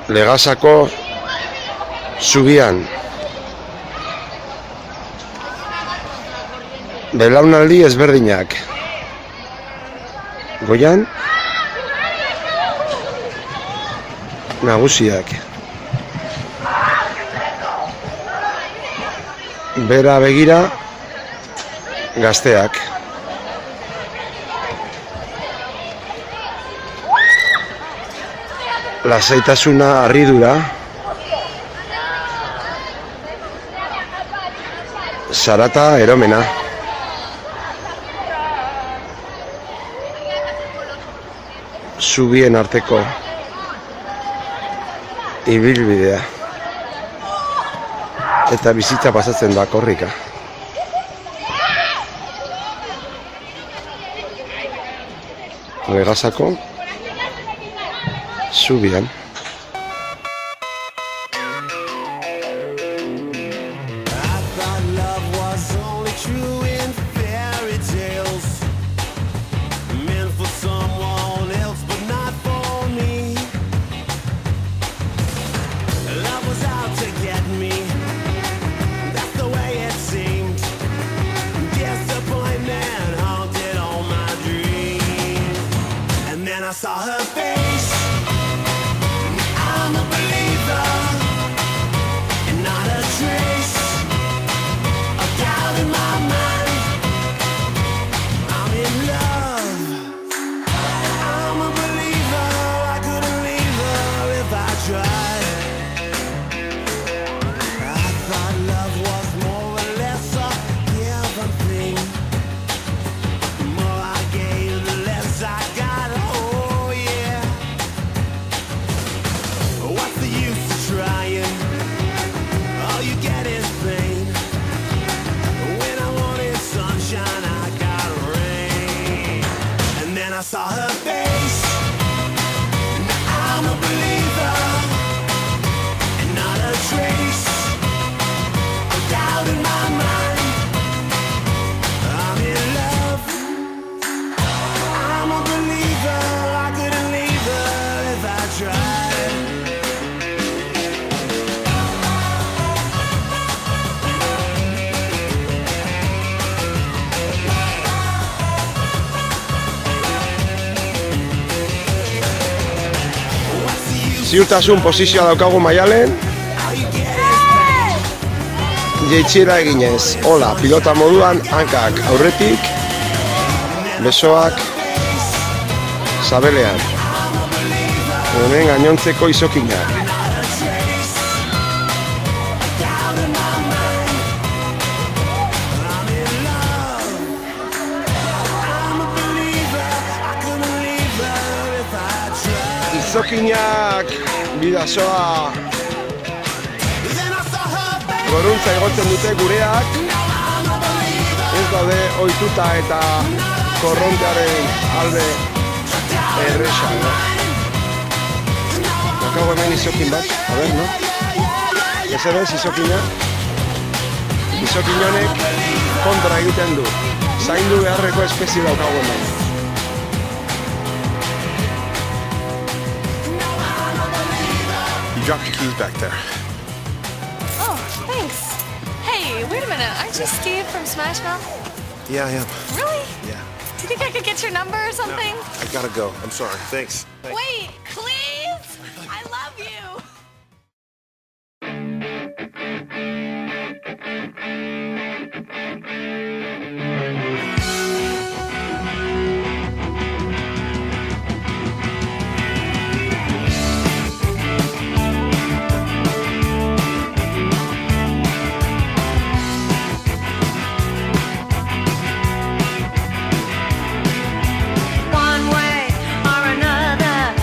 Legasako zubian. Belaunaldi ezberdinak. Goian nagusiak. Bera begira gazteak. Lasaitasuna, harridura. Zarata eromena. Zubien arteko ibilbidea. Eta bizitza pasatzen da korrika. Legasako zubian. I saw her face. I'm a believer, and not a trace of doubt in my mind. I'm in love. I'm a believer. I couldn't leave her if I tried. I thought love was more or less a given thing. The more I gave, the less I got. I saw her face. I'm a believer, and not a trace of doubt in my mind. I'm in love. I'm a believer. I couldn't leave her if I tried. Ziurtasun posizioa daukagu Maialen. Jeitsiera eginez. Hola, pilota moduan, hankak aurretik, besoak sabelean. Hemen gainontzeko izokinak. Izokinak bidasoa goruntza igotzen dute gureak. Ez daude ohituta eta korrontearen alde erresa. Daukagu hemen izokin bat, a ber, no? Ez ebez izokina. Izokin honek kontra egiten du. Zaindu beharreko espezie daukagu hemen. Drop your keys back there. Oh, thanks. Hey, wait a minute. Aren't you Steve from Smash Mouth? Yeah, I am. Really? Yeah. Do you think I could get your number or something? No, I gotta go. I'm sorry. Thanks. Wait, please? I love you. One way or another,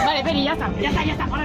Vale, Penny, ya está, ahora